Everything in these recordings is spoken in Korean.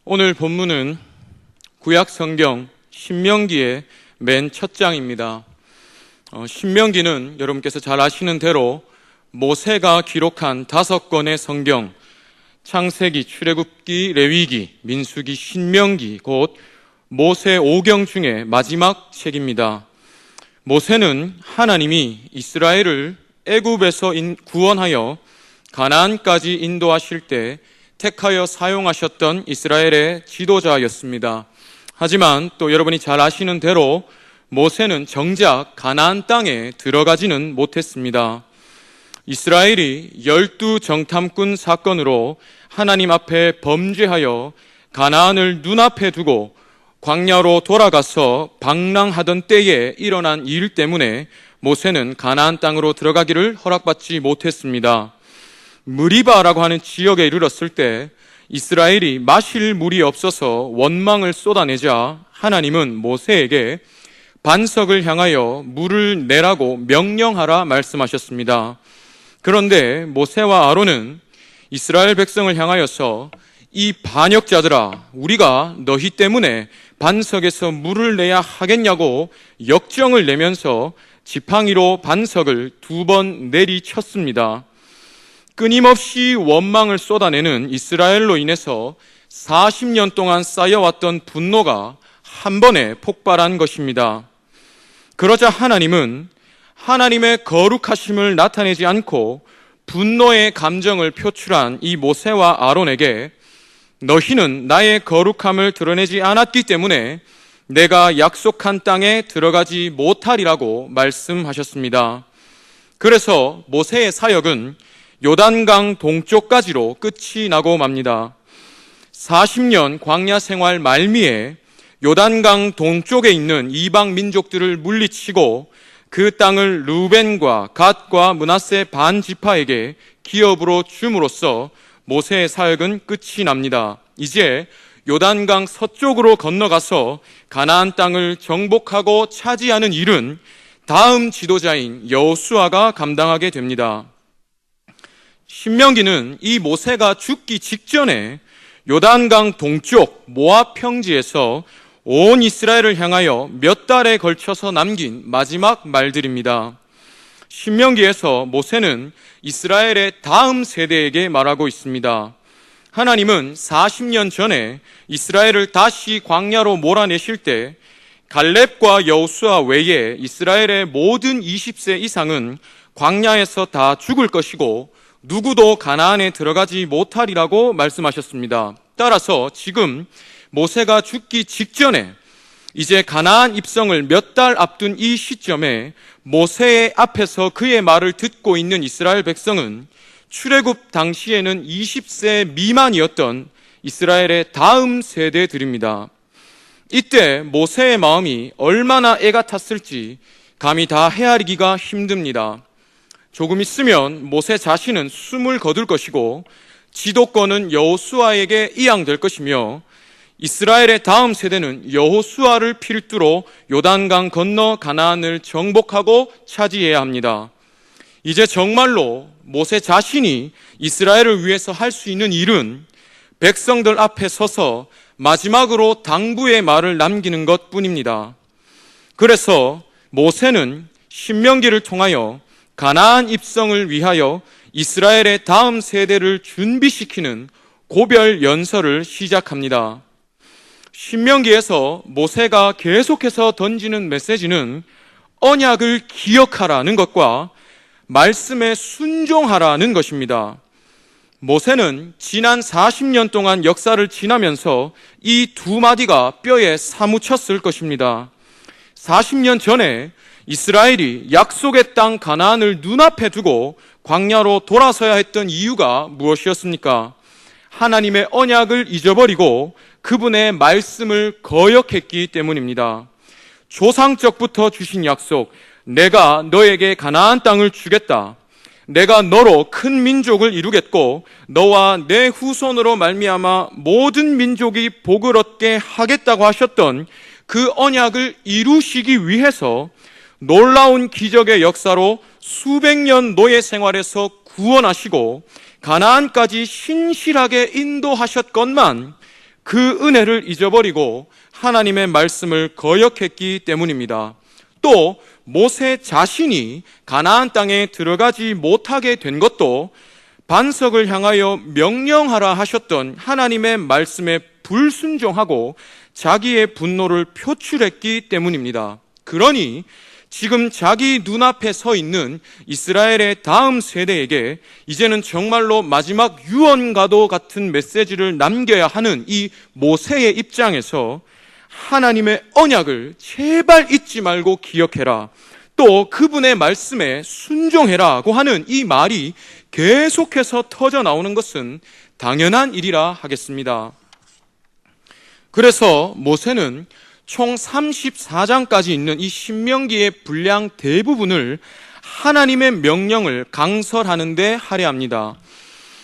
오늘 본문은 구약 성경 신명기의 맨 첫 장입니다. 신명기는 여러분께서 잘 아시는 대로 모세가 기록한 5권의 성경, 창세기, 출애굽기, 레위기, 민수기, 신명기, 곧 모세 5경 중에 마지막 책입니다. 모세는 하나님이 이스라엘을 애굽에서 구원하여 가나안까지 인도하실 때 택하여 사용하셨던 이스라엘의 지도자였습니다. 하지만 또 여러분이 잘 아시는 대로 모세는 정작 가나안 땅에 들어가지는 못했습니다. 이스라엘이 12정탐꾼 사건으로 하나님 앞에 범죄하여 가나안을 눈앞에 두고 광야로 돌아가서 방랑하던 때에 일어난 일 때문에 모세는 가나안 땅으로 들어가기를 허락받지 못했습니다. 무리바라고 하는 지역에 이르렀을 때 이스라엘이 마실 물이 없어서 원망을 쏟아내자 하나님은 모세에게 반석을 향하여 물을 내라고 명령하라 말씀하셨습니다. 그런데 모세와 아론은 이스라엘 백성을 향하여서 이 반역자들아, 우리가 너희 때문에 반석에서 물을 내야 하겠냐고 역정을 내면서 지팡이로 반석을 2번 내리쳤습니다. 끊임없이 원망을 쏟아내는 이스라엘로 인해서 40년 동안 쌓여왔던 분노가 한 번에 폭발한 것입니다. 그러자 하나님은 하나님의 거룩하심을 나타내지 않고 분노의 감정을 표출한 이 모세와 아론에게 너희는 나의 거룩함을 드러내지 않았기 때문에 내가 약속한 땅에 들어가지 못하리라고 말씀하셨습니다. 그래서 모세의 사역은 요단강 동쪽까지로 끝이 나고 맙니다. 40년 광야 생활 말미에 요단강 동쪽에 있는 이방 민족들을 물리치고 그 땅을 루벤과 갓과 므낫세 반 지파에게 기업으로 줌으로써 모세의 사역은 끝이 납니다. 이제 요단강 서쪽으로 건너가서 가나안 땅을 정복하고 차지하는 일은 다음 지도자인 여호수아가 감당하게 됩니다. 신명기는 이 모세가 죽기 직전에 요단강 동쪽 모압 평지에서 온 이스라엘을 향하여 몇 달에 걸쳐서 남긴 마지막 말들입니다. 신명기에서 모세는 이스라엘의 다음 세대에게 말하고 있습니다. 하나님은 40년 전에 이스라엘을 다시 광야로 몰아내실 때 갈렙과 여호수아 외에 이스라엘의 모든 20세 이상은 광야에서 다 죽을 것이고 누구도 가나안에 들어가지 못하리라고 말씀하셨습니다. 따라서 지금 모세가 죽기 직전에 이제 가나안 입성을 몇 달 앞둔 이 시점에 모세의 앞에서 그의 말을 듣고 있는 이스라엘 백성은 출애굽 당시에는 20세 미만이었던 이스라엘의 다음 세대들입니다. 이때 모세의 마음이 얼마나 애가 탔을지 감히 다 헤아리기가 힘듭니다. 조금 있으면 모세 자신은 숨을 거둘 것이고 지도권은 여호수아에게 이양될 것이며 이스라엘의 다음 세대는 여호수아를 필두로 요단강 건너 가나안을 정복하고 차지해야 합니다. 이제 정말로 모세 자신이 이스라엘을 위해서 할 수 있는 일은 백성들 앞에 서서 마지막으로 당부의 말을 남기는 것뿐입니다. 그래서 모세는 신명기를 통하여 가나안 입성을 위하여 이스라엘의 다음 세대를 준비시키는 고별 연설을 시작합니다. 신명기에서 모세가 계속해서 던지는 메시지는 언약을 기억하라는 것과 말씀에 순종하라는 것입니다. 모세는 지난 40년 동안 역사를 지나면서 이 2마디가 뼈에 사무쳤을 것입니다. 40년 전에 이스라엘이 약속의 땅 가나안을 눈앞에 두고 광야로 돌아서야 했던 이유가 무엇이었습니까? 하나님의 언약을 잊어버리고 그분의 말씀을 거역했기 때문입니다. 조상적부터 주신 약속, 내가 너에게 가나안 땅을 주겠다. 내가 너로 큰 민족을 이루겠고 너와 내 후손으로 말미암아 모든 민족이 복을 얻게 하겠다고 하셨던 그 언약을 이루시기 위해서 놀라운 기적의 역사로 수백 년 노예 생활에서 구원하시고 가나안까지 신실하게 인도하셨건만 그 은혜를 잊어버리고 하나님의 말씀을 거역했기 때문입니다. 또 모세 자신이 가나안 땅에 들어가지 못하게 된 것도 반석을 향하여 명령하라 하셨던 하나님의 말씀에 불순종하고 자기의 분노를 표출했기 때문입니다. 그러니 지금 자기 눈앞에 서 있는 이스라엘의 다음 세대에게 이제는 정말로 마지막 유언과도 같은 메시지를 남겨야 하는 이 모세의 입장에서 하나님의 언약을 제발 잊지 말고 기억해라, 또 그분의 말씀에 순종해라고 하는 이 말이 계속해서 터져 나오는 것은 당연한 일이라 하겠습니다. 그래서 모세는 총 34장까지 있는 이 신명기의 분량 대부분을 하나님의 명령을 강설하는 데 할애합니다.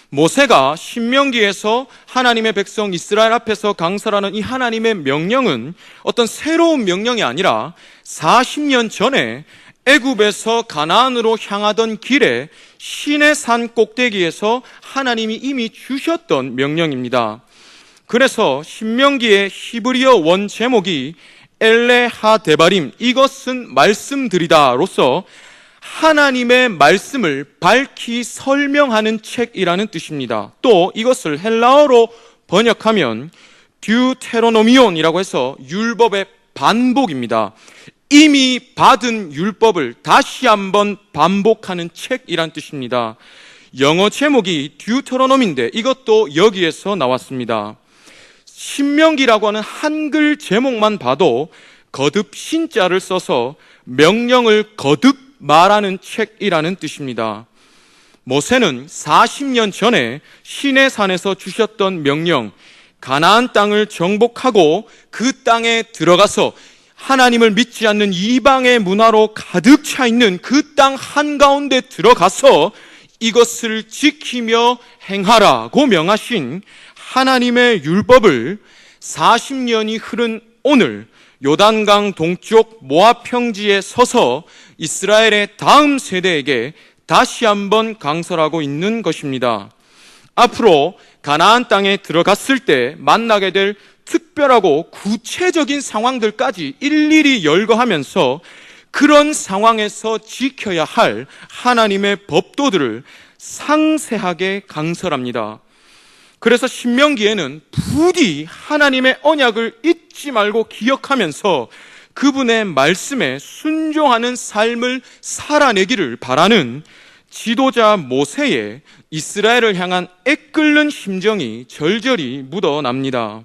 모세가 신명기에서 하나님의 백성 이스라엘 앞에서 강설하는 이 하나님의 명령은 어떤 새로운 명령이 아니라 40년 전에 애굽에서 가나안으로 향하던 길에 시내산 꼭대기에서 하나님이 이미 주셨던 명령입니다. 그래서 신명기의 히브리어 원 제목이 엘레하데바림, 이것은 말씀드리다로서 하나님의 말씀을 밝히 설명하는 책이라는 뜻입니다. 또 이것을 헬라어로 번역하면 듀테로노미온이라고 해서 율법의 반복입니다. 이미 받은 율법을 다시 한번 반복하는 책이란 뜻입니다. 영어 제목이 듀테로노미인데 이것도 여기에서 나왔습니다. 신명기라고 하는 한글 제목만 봐도 거듭 신자를 써서 명령을 거듭 말하는 책이라는 뜻입니다. 모세는 40년 전에 시내산에서 주셨던 명령, 가나안 땅을 정복하고 그 땅에 들어가서 하나님을 믿지 않는 이방의 문화로 가득 차 있는 그 땅 한가운데 들어가서 이것을 지키며 행하라고 명하신 하나님의 율법을 40년이 흐른 오늘 요단강 동쪽 모압 평지에 서서 이스라엘의 다음 세대에게 다시 한번 강설하고 있는 것입니다. 앞으로 가나안 땅에 들어갔을 때 만나게 될 특별하고 구체적인 상황들까지 일일이 열거하면서 그런 상황에서 지켜야 할 하나님의 법도들을 상세하게 강설합니다. 그래서 신명기에는 부디 하나님의 언약을 잊지 말고 기억하면서 그분의 말씀에 순종하는 삶을 살아내기를 바라는 지도자 모세의 이스라엘을 향한 애끓는 심정이 절절히 묻어납니다.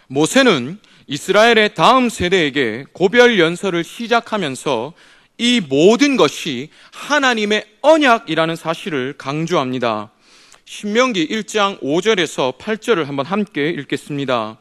모세는 이스라엘의 다음 세대에게 고별 연설을 시작하면서 이 모든 것이 하나님의 언약이라는 사실을 강조합니다. 신명기 1장 5절에서 8절을 한번 함께 읽겠습니다.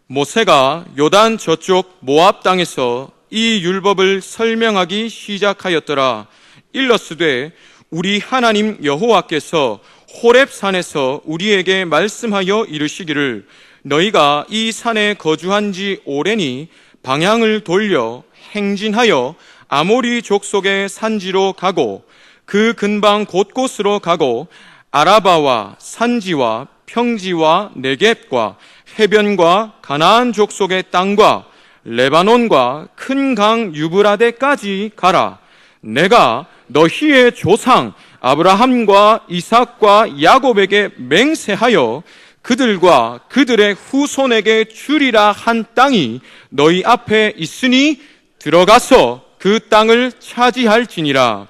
모세가 요단 저쪽 모압 땅에서 이 율법을 설명하기 시작하였더라. 일러스되 우리 하나님 여호와께서 호렙산에서 우리에게 말씀하여 이르시기를 너희가 이 산에 거주한 지 오래니 방향을 돌려 행진하여 아모리 족속의 산지로 가고 그 근방 곳곳으로 가고 아라바와 산지와 평지와 네겝과 해변과 가나안 족속의 땅과 레바논과 큰 강 유브라데까지 가라. 내가 너희의 조상 아브라함과 이삭과 야곱에게 맹세하여 그들과 그들의 후손에게 주리라 한 땅이 너희 앞에 있으니 들어가서 그 땅을 차지할지니라.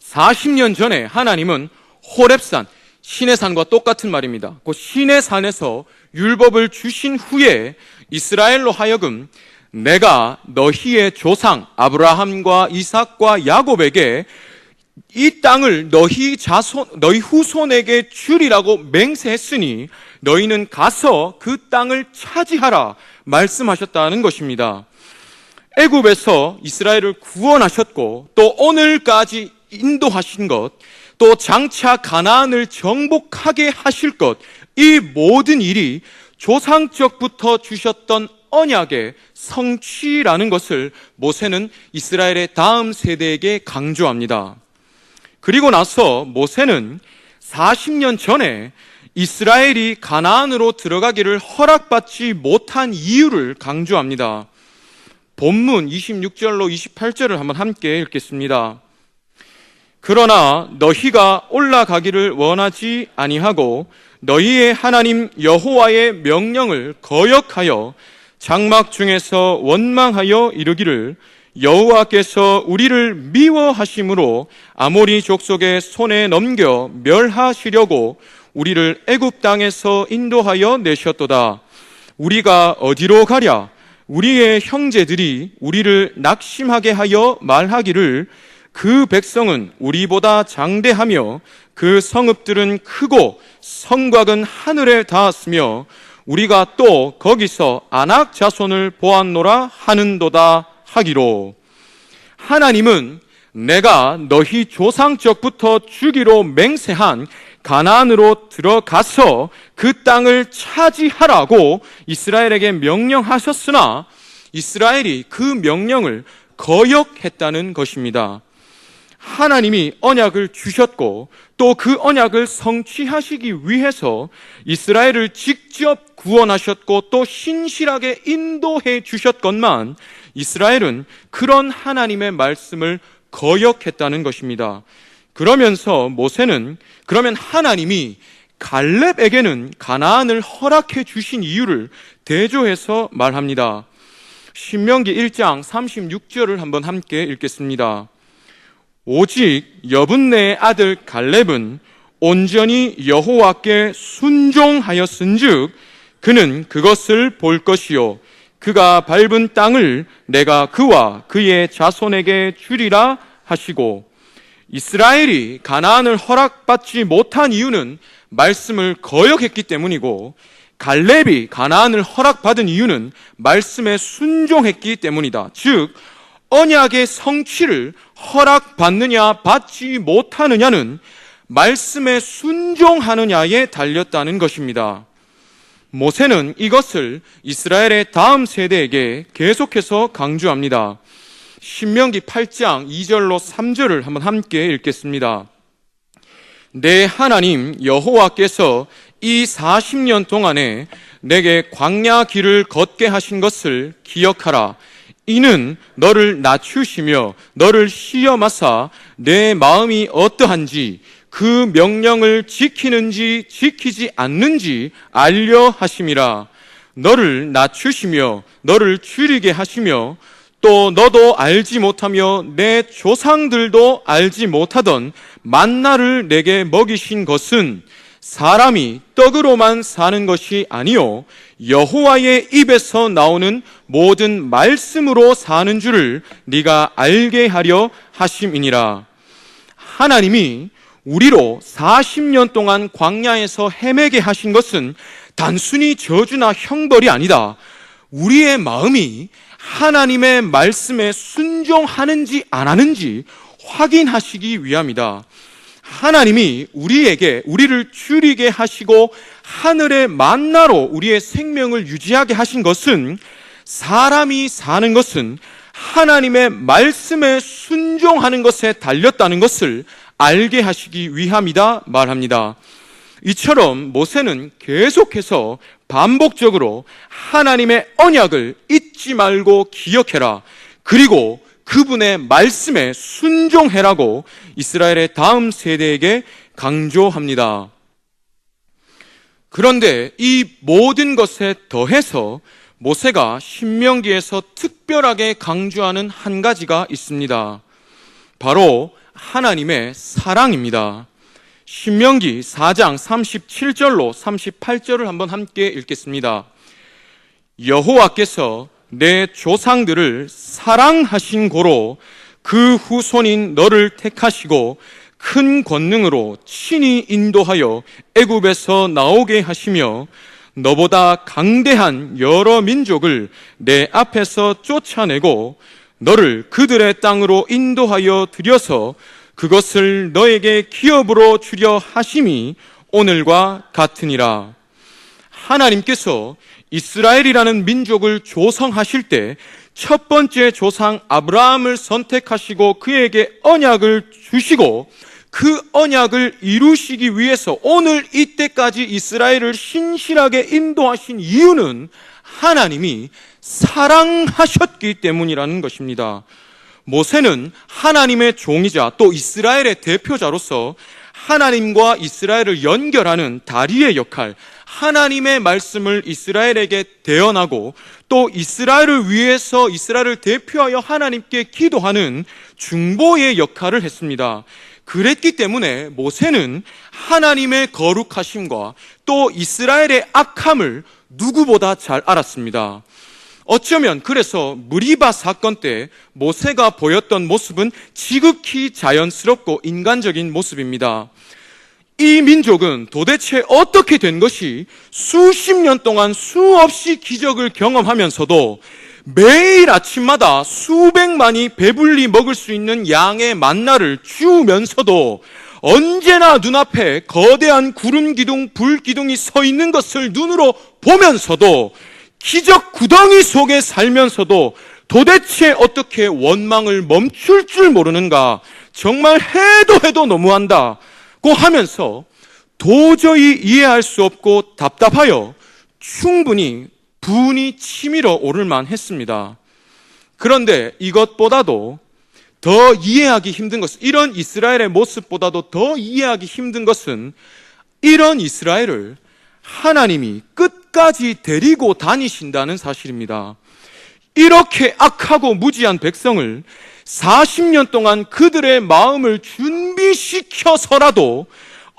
40년 전에 하나님은 호렙산, 시내산과 똑같은 말입니다. 그 시내산에서 율법을 주신 후에 이스라엘로 하여금 내가 너희의 조상 아브라함과 이삭과 야곱에게 이 땅을 너희 후손에게 주리라고 맹세했으니 너희는 가서 그 땅을 차지하라 말씀하셨다는 것입니다. 애굽에서 이스라엘을 구원하셨고 또 오늘까지 인도하신 것, 또 장차 가나안을 정복하게 하실 것, 이 모든 일이 조상적부터 주셨던 언약의 성취라는 것을 모세는 이스라엘의 다음 세대에게 강조합니다. 그리고 나서 모세는 40년 전에 이스라엘이 가나안으로 들어가기를 허락받지 못한 이유를 강조합니다. 본문 26절로 28절을 한번 함께 읽겠습니다. 그러나 너희가 올라가기를 원하지 아니하고 너희의 하나님 여호와의 명령을 거역하여 장막 중에서 원망하여 이르기를 여호와께서 우리를 미워하심으로 아모리 족속의 손에 넘겨 멸하시려고 우리를 애굽 땅에서 인도하여 내셨도다. 우리가 어디로 가랴? 우리의 형제들이 우리를 낙심하게 하여 말하기를 그 백성은 우리보다 장대하며 그 성읍들은 크고 성곽은 하늘에 닿았으며 우리가 또 거기서 아낙 자손을 보았노라 하는도다 하기로. 하나님은 내가 너희 조상적부터 주기로 맹세한 가나안으로 들어가서 그 땅을 차지하라고 이스라엘에게 명령하셨으나 이스라엘이 그 명령을 거역했다는 것입니다. 하나님이 언약을 주셨고 또 그 언약을 성취하시기 위해서 이스라엘을 직접 구원하셨고 또 신실하게 인도해 주셨건만 이스라엘은 그런 하나님의 말씀을 거역했다는 것입니다. 그러면서 모세는 그러면 하나님이 갈렙에게는 가나안을 허락해 주신 이유를 대조해서 말합니다. 신명기 1장 36절을 한번 함께 읽겠습니다. 오직 여분네의 아들 갈렙은 온전히 여호와께 순종하였은즉 그는 그것을 볼 것이요 그가 밟은 땅을 내가 그와 그의 자손에게 주리라 하시고. 이스라엘이 가나안을 허락받지 못한 이유는 말씀을 거역했기 때문이고 갈렙이 가나안을 허락받은 이유는 말씀에 순종했기 때문이다. 즉 언약의 성취를 허락받느냐 받지 못하느냐는 말씀에 순종하느냐에 달렸다는 것입니다. 모세는 이것을 이스라엘의 다음 세대에게 계속해서 강조합니다. 신명기 8장 2절로 3절을 한번 함께 읽겠습니다. 내 하나님 여호와께서 이 40년 동안에 내게 광야 길을 걷게 하신 것을 기억하라. 이는 너를 낮추시며 너를 시험하사 내 마음이 어떠한지 그 명령을 지키는지 지키지 않는지 알려 하심이라. 너를 낮추시며 너를 줄이게 하시며 또 너도 알지 못하며 내 조상들도 알지 못하던 만나를 내게 먹이신 것은 사람이 떡으로만 사는 것이 아니요 여호와의 입에서 나오는 모든 말씀으로 사는 줄을 네가 알게 하려 하심이니라. 하나님이 우리로 40년 동안 광야에서 헤매게 하신 것은 단순히 저주나 형벌이 아니다. 우리의 마음이 하나님의 말씀에 순종하는지 안 하는지 확인하시기 위함이다. 하나님이 우리를 줄이게 하시고 하늘의 만나로 우리의 생명을 유지하게 하신 것은 사람이 사는 것은 하나님의 말씀에 순종하는 것에 달렸다는 것을 알게 하시기 위함이다 말합니다. 이처럼 모세는 계속해서 반복적으로 하나님의 언약을 잊지 말고 기억해라. 그리고 그분의 말씀에 순종해라고 이스라엘의 다음 세대에게 강조합니다. 그런데 이 모든 것에 더해서 모세가 신명기에서 특별하게 강조하는 한 가지가 있습니다. 바로 하나님의 사랑입니다. 신명기 4장 37절로 38절을 한번 함께 읽겠습니다. 여호와께서 내 조상들을 사랑하신 고로 그 후손인 너를 택하시고 큰 권능으로 친히 인도하여 애굽에서 나오게 하시며 너보다 강대한 여러 민족을 내 앞에서 쫓아내고 너를 그들의 땅으로 인도하여 들여서 그것을 너에게 기업으로 주려 하심이 오늘과 같으니라. 하나님께서 이스라엘이라는 민족을 조성하실 때 첫 번째 조상 아브라함을 선택하시고 그에게 언약을 주시고 그 언약을 이루시기 위해서 오늘 이때까지 이스라엘을 신실하게 인도하신 이유는 하나님이 사랑하셨기 때문이라는 것입니다. 모세는 하나님의 종이자 또 이스라엘의 대표자로서 하나님과 이스라엘을 연결하는 다리의 역할, 하나님의 말씀을 이스라엘에게 대언하고 또 이스라엘을 위해서 이스라엘을 대표하여 하나님께 기도하는 중보의 역할을 했습니다. 그랬기 때문에 모세는 하나님의 거룩하심과 또 이스라엘의 악함을 누구보다 잘 알았습니다. 어쩌면 그래서 무리바 사건 때 모세가 보였던 모습은 지극히 자연스럽고 인간적인 모습입니다. 이 민족은 도대체 어떻게 된 것이 수십 년 동안 수없이 기적을 경험하면서도 매일 아침마다 수백만이 배불리 먹을 수 있는 양의 만나를 주우면서도 언제나 눈앞에 거대한 구름 기둥, 불 기둥이 서 있는 것을 눈으로 보면서도 기적 구덩이 속에 살면서도 도대체 어떻게 원망을 멈출 줄 모르는가, 정말 해도 너무한다고 하면서 도저히 이해할 수 없고 답답하여 충분히 분이 치밀어 오를 만했습니다. 그런데 이것보다도 더 이해하기 힘든 것은, 이런 이스라엘의 모습보다도 더 이해하기 힘든 것은 이런 이스라엘을 하나님이 끝까지 데리고 다니신다는 사실입니다. 이렇게 악하고 무지한 백성을 40년 동안 그들의 마음을 준비시켜서라도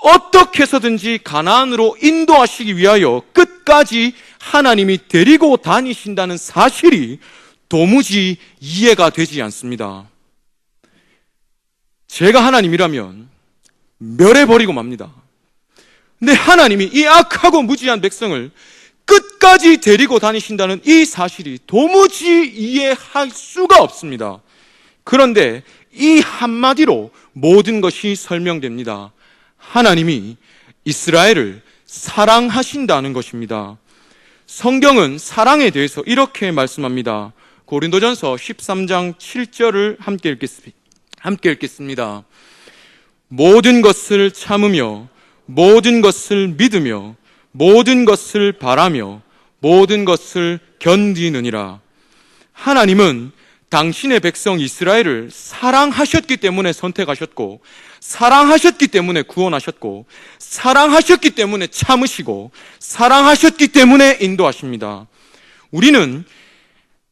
어떻게 해서든지 가나안으로 인도하시기 위하여 끝까지 하나님이 데리고 다니신다는 사실이 도무지 이해가 되지 않습니다. 제가 하나님이라면 멸해버리고 맙니다. 근데 하나님이 이 악하고 무지한 백성을 끝까지 데리고 다니신다는 이 사실이 도무지 이해할 수가 없습니다. 그런데 이 한마디로 모든 것이 설명됩니다. 하나님이 이스라엘을 사랑하신다는 것입니다. 성경은 사랑에 대해서 이렇게 말씀합니다. 고린도전서 13장 7절을 함께 읽겠습니다. 모든 것을 참으며 모든 것을 믿으며 모든 것을 바라며 모든 것을 견디느니라. 하나님은 당신의 백성 이스라엘을 사랑하셨기 때문에 선택하셨고, 사랑하셨기 때문에 구원하셨고, 사랑하셨기 때문에 참으시고, 사랑하셨기 때문에 인도하십니다. 우리는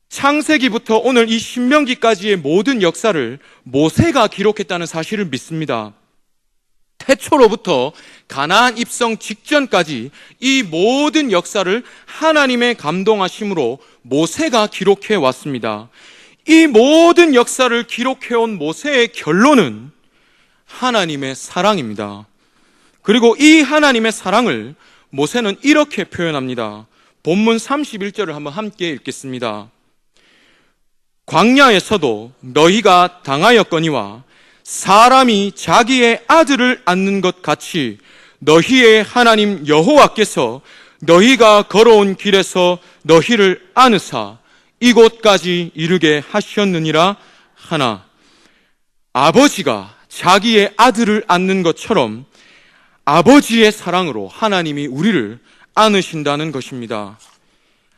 창세기부터 오늘 이 신명기까지의 모든 역사를 모세가 기록했다는 사실을 믿습니다. 태초로부터 가나안 입성 직전까지 이 모든 역사를 하나님의 감동하심으로 모세가 기록해 왔습니다. 이 모든 역사를 기록해온 모세의 결론은 하나님의 사랑입니다. 그리고 이 하나님의 사랑을 모세는 이렇게 표현합니다. 본문 31절을 한번 함께 읽겠습니다. 광야에서도 너희가 당하였거니와 사람이 자기의 아들을 안는 것 같이 너희의 하나님 여호와께서 너희가 걸어온 길에서 너희를 안으사 이곳까지 이르게 하셨느니라 하나. 아버지가 자기의 아들을 안는 것처럼 아버지의 사랑으로 하나님이 우리를 안으신다는 것입니다.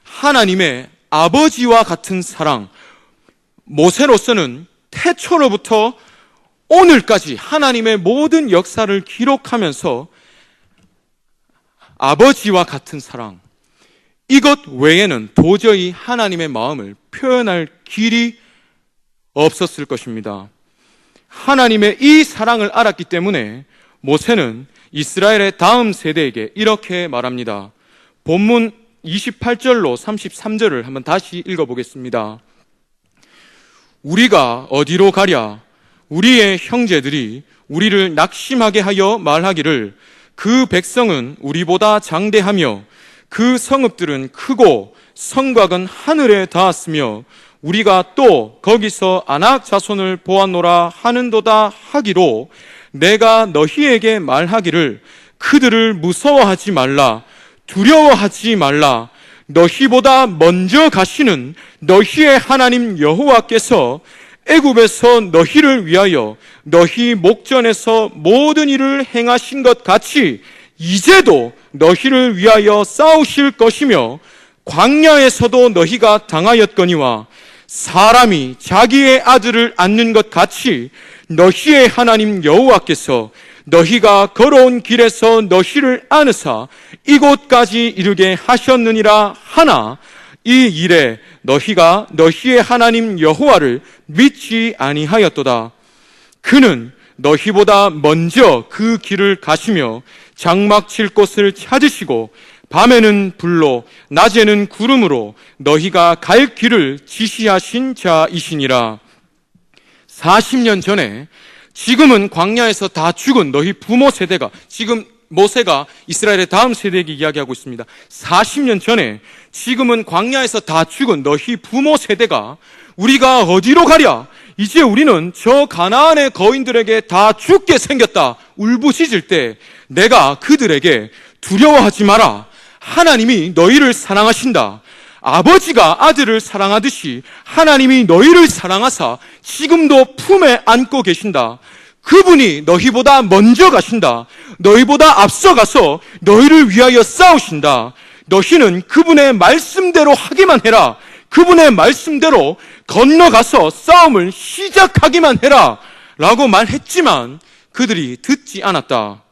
하나님의 아버지와 같은 사랑, 모세로서는 태초로부터 오늘까지 하나님의 모든 역사를 기록하면서 아버지와 같은 사랑, 이것 외에는 도저히 하나님의 마음을 표현할 길이 없었을 것입니다. 하나님의 이 사랑을 알았기 때문에 모세는 이스라엘의 다음 세대에게 이렇게 말합니다. 본문 28절로 33절을 한번 다시 읽어보겠습니다. 우리가 어디로 가랴? 우리의 형제들이 우리를 낙심하게 하여 말하기를 그 백성은 우리보다 장대하며 그 성읍들은 크고 성곽은 하늘에 닿았으며 우리가 또 거기서 아낙 자손을 보았노라 하는도다 하기로 내가 너희에게 말하기를 그들을 무서워하지 말라, 두려워하지 말라. 너희보다 먼저 가시는 너희의 하나님 여호와께서 애굽에서 너희를 위하여 너희 목전에서 모든 일을 행하신 것 같이 이제도 너희를 위하여 싸우실 것이며 광야에서도 너희가 당하였거니와 사람이 자기의 아들을 안는 것 같이 너희의 하나님 여호와께서 너희가 걸어온 길에서 너희를 안으사 이곳까지 이르게 하셨느니라 하나 이 일에 너희가 너희의 하나님 여호와를 믿지 아니하였도다. 그는 너희보다 먼저 그 길을 가시며 장막 칠 곳을 찾으시고 밤에는 불로 낮에는 구름으로 너희가 갈 길을 지시하신 자이시니라. 40년 전에 지금은 광야에서 다 죽은 너희 부모 세대가, 지금 모세가 이스라엘의 다음 세대에게 이야기하고 있습니다. 40년 전에 지금은 광야에서 다 죽은 너희 부모 세대가 우리가 어디로 가랴? 이제 우리는 저 가나안의 거인들에게 다 죽게 생겼다 울부짖을 때 내가 그들에게 두려워하지 마라. 하나님이 너희를 사랑하신다. 아버지가 아들을 사랑하듯이 하나님이 너희를 사랑하사 지금도 품에 안고 계신다. 그분이 너희보다 먼저 가신다. 너희보다 앞서가서 너희를 위하여 싸우신다. 너희는 그분의 말씀대로 하기만 해라. 그분의 말씀대로 건너가서 싸움을 시작하기만 해라 라고 말했지만 그들이 듣지 않았다.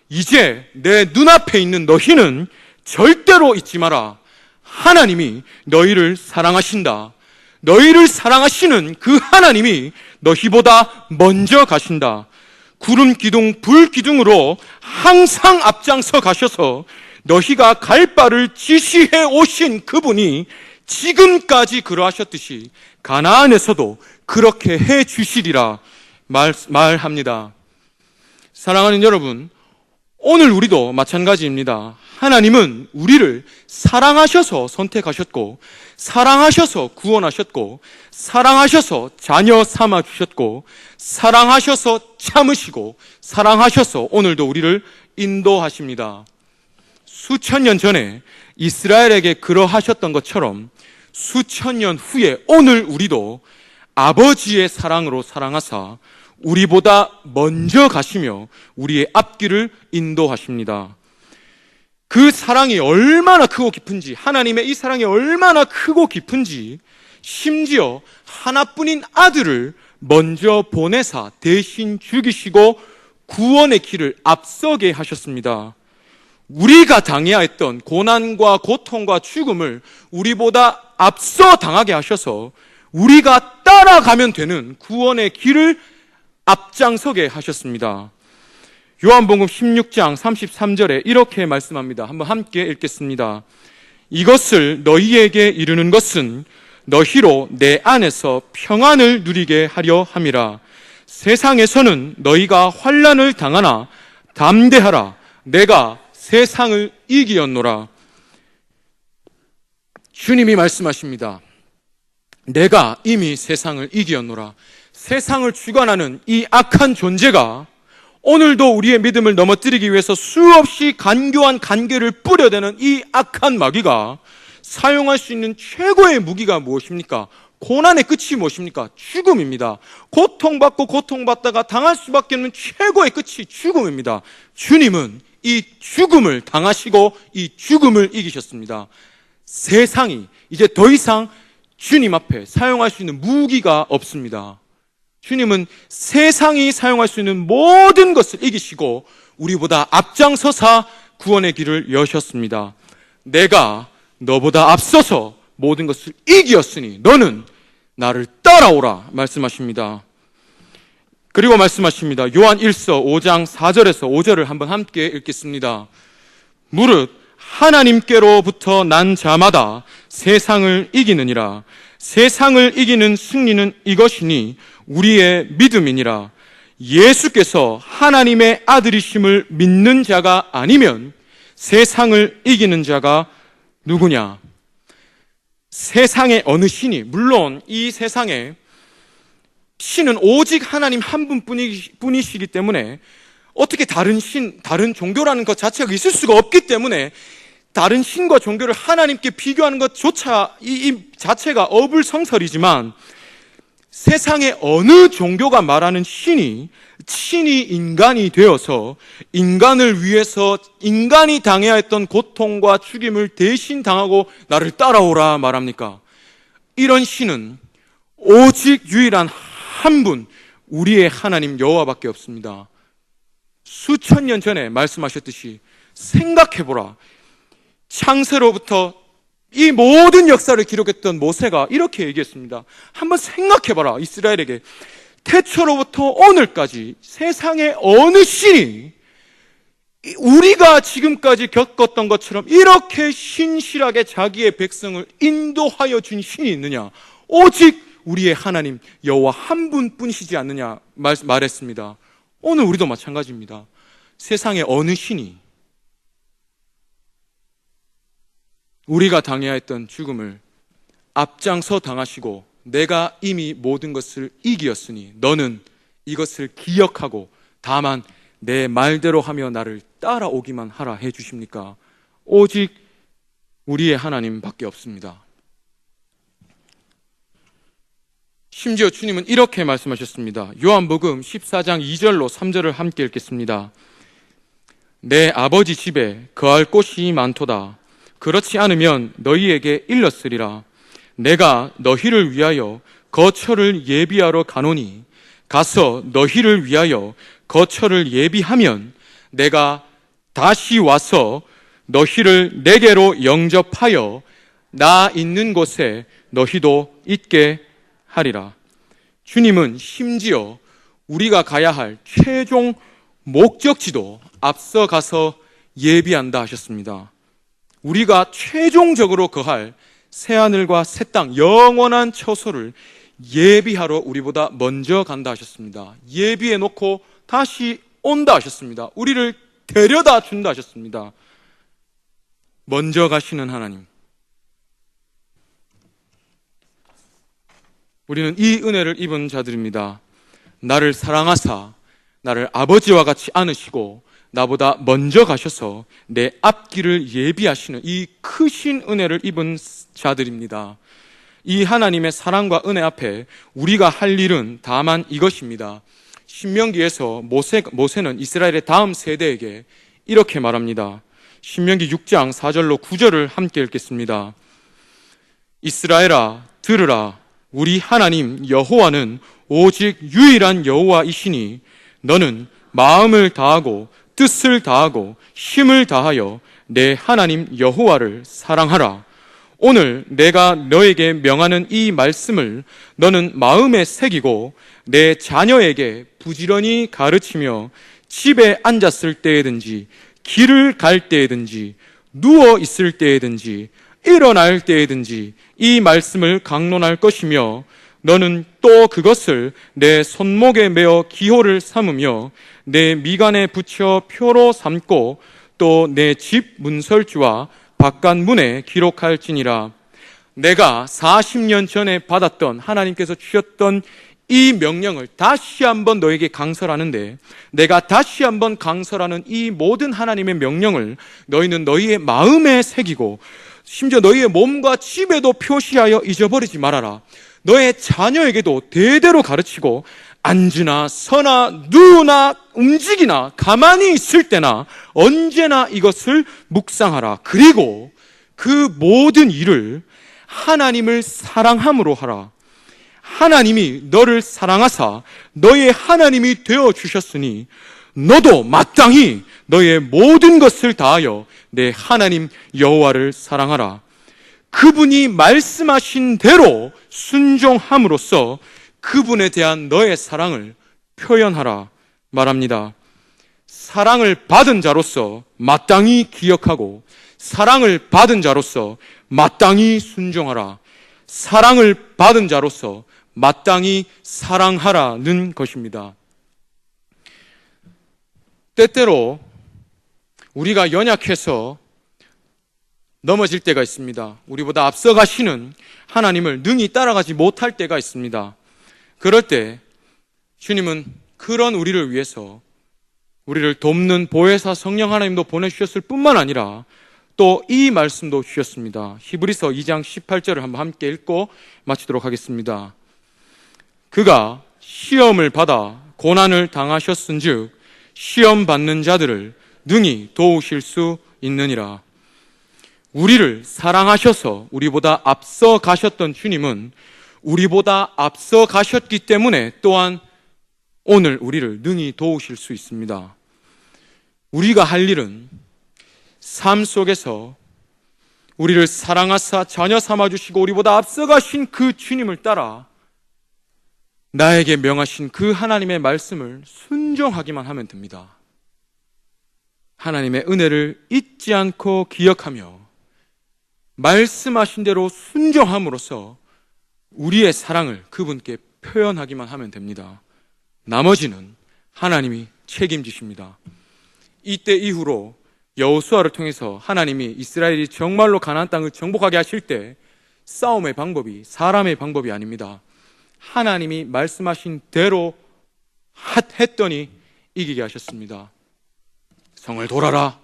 이제 내 눈앞에 있는 너희는 절대로 잊지 마라. 하나님이 너희를 사랑하신다. 너희를 사랑하시는 그 하나님이 너희보다 먼저 가신다. 구름 기둥, 불 기둥으로 항상 앞장서 가셔서 너희가 갈 바를 지시해 오신 그분이 지금까지 그러하셨듯이 가나안에서도 그렇게 해 주시리라 말합니다. 사랑하는 여러분, 오늘 우리도 마찬가지입니다. 하나님은 우리를 사랑하셔서 선택하셨고, 사랑하셔서 구원하셨고, 사랑하셔서 자녀 삼아 주셨고, 사랑하셔서 참으시고, 사랑하셔서 오늘도 우리를 인도하십니다. 수천 년 전에 이스라엘에게 그러하셨던 것처럼 수천 년 후에 오늘 우리도 아버지의 사랑으로 사랑하사 우리보다 먼저 가시며 우리의 앞길을 인도하십니다. 그 사랑이 얼마나 크고 깊은지, 하나님의 이 사랑이 얼마나 크고 깊은지, 심지어 하나뿐인 아들을 먼저 보내사 대신 죽이시고 구원의 길을 앞서게 하셨습니다. 우리가 당해야 했던 고난과 고통과 죽음을 우리보다 앞서 당하게 하셔서 우리가 따라가면 되는 구원의 길을 앞장서게 하셨습니다. 요한복음 16장 33절에 이렇게 말씀합니다. 한번 함께 읽겠습니다. 이것을 너희에게 이르는 것은 너희로 내 안에서 평안을 누리게 하려 함이라. 세상에서는 너희가 환난을 당하나 담대하라. 내가 세상을 이기었노라. 주님이 말씀하십니다. 내가 이미 세상을 이기었노라. 세상을 주관하는 이 악한 존재가 오늘도 우리의 믿음을 넘어뜨리기 위해서 수없이 간교한 간계를 뿌려대는 이 악한 마귀가 사용할 수 있는 최고의 무기가 무엇입니까? 고난의 끝이 무엇입니까? 죽음입니다. 고통받고 고통받다가 당할 수밖에 없는 최고의 끝이 죽음입니다. 주님은 이 죽음을 당하시고 이 죽음을 이기셨습니다. 세상이 이제 더 이상 주님 앞에 사용할 수 있는 무기가 없습니다. 주님은 세상이 사용할 수 있는 모든 것을 이기시고 우리보다 앞장서사 구원의 길을 여셨습니다. 내가 너보다 앞서서 모든 것을 이기었으니 너는 나를 따라오라 말씀하십니다. 그리고 말씀하십니다. 요한 1서 5장 4절에서 5절을 한번 함께 읽겠습니다. 무릇 하나님께로부터 난 자마다 세상을 이기느니라. 세상을 이기는 승리는 이것이니 우리의 믿음이니라. 예수께서 하나님의 아들이심을 믿는 자가 아니면 세상을 이기는 자가 누구냐? 세상의 어느 신이, 물론 이 세상에 신은 오직 하나님 한 분뿐이시기 때문에 어떻게 다른 신, 다른 종교라는 것 자체가 있을 수가 없기 때문에 다른 신과 종교를 하나님께 비교하는 것조차 이 자체가 어불성설이지만 세상의 어느 종교가 말하는 신이 친히 인간이 되어서 인간을 위해서 인간이 당해야 했던 고통과 죽임을 대신 당하고 나를 따라오라 말합니까? 이런 신은 오직 유일한 한 분, 우리의 하나님 여호와밖에 없습니다. 수천 년 전에 말씀하셨듯이 생각해보라. 창세로부터 이 모든 역사를 기록했던 모세가 이렇게 얘기했습니다. 한번 생각해봐라. 이스라엘에게 태초로부터 오늘까지 세상의 어느 신이 우리가 지금까지 겪었던 것처럼 이렇게 신실하게 자기의 백성을 인도하여 준 신이 있느냐? 오직 우리의 하나님 여호와 한 분뿐이시지 않느냐 말했습니다. 오늘 우리도 마찬가지입니다. 세상의 어느 신이 우리가 당해야 했던 죽음을 앞장서 당하시고 내가 이미 모든 것을 이기었으니 너는 이것을 기억하고 다만 내 말대로 하며 나를 따라오기만 하라 해주십니까? 오직 우리의 하나님밖에 없습니다. 심지어 주님은 이렇게 말씀하셨습니다. 요한복음 14장 2절로 3절을 함께 읽겠습니다. 내 아버지 집에 거할 곳이 많도다. 그렇지 않으면 너희에게 일렀으리라. 내가 너희를 위하여 거처를 예비하러 가노니 가서 너희를 위하여 거처를 예비하면 내가 다시 와서 너희를 내게로 영접하여 나 있는 곳에 너희도 있게 하리라. 주님은 심지어 우리가 가야 할 최종 목적지도 앞서가서 예비한다 하셨습니다. 우리가 최종적으로 거할 새하늘과 새 땅, 영원한 처소를 예비하러 우리보다 먼저 간다 하셨습니다. 예비해 놓고 다시 온다 하셨습니다. 우리를 데려다 준다 하셨습니다. 먼저 가시는 하나님. 우리는 이 은혜를 입은 자들입니다. 나를 사랑하사 나를 아버지와 같이 안으시고 나보다 먼저 가셔서 내 앞길을 예비하시는 이 크신 은혜를 입은 자들입니다. 이 하나님의 사랑과 은혜 앞에 우리가 할 일은 다만 이것입니다. 신명기에서 모세는 이스라엘의 다음 세대에게 이렇게 말합니다. 신명기 6장 4절로 9절을 함께 읽겠습니다. 이스라엘아 들으라. 우리 하나님 여호와는 오직 유일한 여호와이시니 너는 마음을 다하고 뜻을 다하고 힘을 다하여 내 하나님 여호와를 사랑하라. 오늘 내가 너에게 명하는 이 말씀을 너는 마음에 새기고 내 자녀에게 부지런히 가르치며 집에 앉았을 때에든지 길을 갈 때에든지 누워 있을 때에든지 일어날 때에든지 이 말씀을 강론할 것이며 너는 또 그것을 내 손목에 메어 기호를 삼으며 내 미간에 붙여 표로 삼고 또 내 집 문설주와 바깥문에 기록할지니라. 내가 40년 전에 받았던 하나님께서 주셨던 이 명령을 다시 한번 너에게 강설하는데 내가 다시 한번 강설하는 이 모든 하나님의 명령을 너희는 너희의 마음에 새기고 심지어 너희의 몸과 집에도 표시하여 잊어버리지 말아라. 너의 자녀에게도 대대로 가르치고 앉으나 서나 누우나 움직이나 가만히 있을 때나 언제나 이것을 묵상하라. 그리고 그 모든 일을 하나님을 사랑함으로 하라. 하나님이 너를 사랑하사 너의 하나님이 되어주셨으니 너도 마땅히 너의 모든 것을 다하여 내 하나님 여호와를 사랑하라. 그분이 말씀하신 대로 순종함으로써 그분에 대한 너의 사랑을 표현하라 말합니다. 사랑을 받은 자로서 마땅히 기억하고 사랑을 받은 자로서 마땅히 순종하라. 사랑을 받은 자로서 마땅히 사랑하라는 것입니다. 때때로 우리가 연약해서 넘어질 때가 있습니다. 우리보다 앞서가시는 하나님을 능히 따라가지 못할 때가 있습니다. 그럴 때 주님은 그런 우리를 위해서 우리를 돕는 보혜사 성령 하나님도 보내주셨을 뿐만 아니라 또 이 말씀도 주셨습니다. 히브리서 2장 18절을 한번 함께 읽고 마치도록 하겠습니다. 그가 시험을 받아 고난을 당하셨은즉 시험 받는 자들을 능히 도우실 수 있느니라. 우리를 사랑하셔서 우리보다 앞서 가셨던 주님은 우리보다 앞서 가셨기 때문에 또한 오늘 우리를 능히 도우실 수 있습니다. 우리가 할 일은 삶 속에서 우리를 사랑하사 자녀 삼아주시고 우리보다 앞서가신 그 주님을 따라 나에게 명하신 그 하나님의 말씀을 순종하기만 하면 됩니다. 하나님의 은혜를 잊지 않고 기억하며 말씀하신 대로 순종함으로써 우리의 사랑을 그분께 표현하기만 하면 됩니다. 나머지는 하나님이 책임지십니다. 이때 이후로 여호수아를 통해서 하나님이 이스라엘이 정말로 가나안 땅을 정복하게 하실 때 싸움의 방법이 사람의 방법이 아닙니다. 하나님이 말씀하신 대로 했더니 이기게 하셨습니다. 성을 돌아라,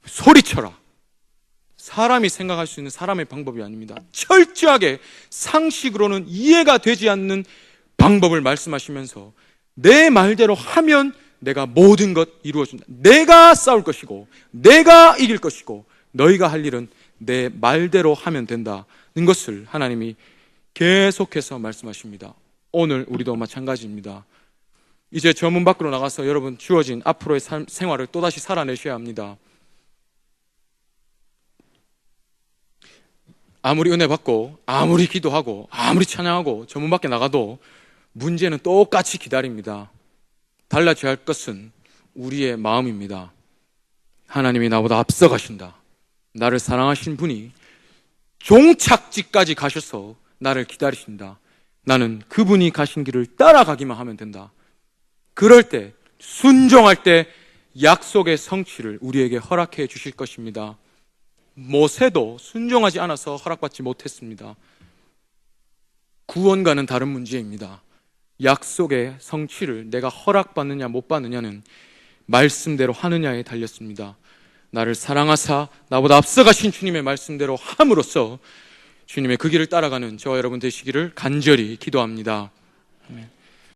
소리쳐라. 사람이 생각할 수 있는 사람의 방법이 아닙니다. 철저하게 상식으로는 이해가 되지 않는 방법을 말씀하시면서 내 말대로 하면 내가 모든 것 이루어준다. 내가 싸울 것이고 내가 이길 것이고 너희가 할 일은 내 말대로 하면 된다는 것을 하나님이 계속해서 말씀하십니다. 오늘 우리도 마찬가지입니다. 이제 저 문 밖으로 나가서 여러분 주어진 앞으로의 생활을 또다시 살아내셔야 합니다. 아무리 은혜 받고 아무리 기도하고 아무리 찬양하고 저 문 밖에 나가도 문제는 똑같이 기다립니다. 달라져야 할 것은 우리의 마음입니다. 하나님이 나보다 앞서가신다. 나를 사랑하신 분이 종착지까지 가셔서 나를 기다리신다. 나는 그분이 가신 길을 따라가기만 하면 된다. 그럴 때, 순종할 때 약속의 성취를 우리에게 허락해 주실 것입니다. 모세도 순종하지 않아서 허락받지 못했습니다. 구원과는 다른 문제입니다. 약속의 성취를 내가 허락받느냐 못 받느냐는 말씀대로 하느냐에 달렸습니다. 나를 사랑하사 나보다 앞서가신 주님의 말씀대로 함으로써 주님의 그 길을 따라가는 저와 여러분 되시기를 간절히 기도합니다. 아멘.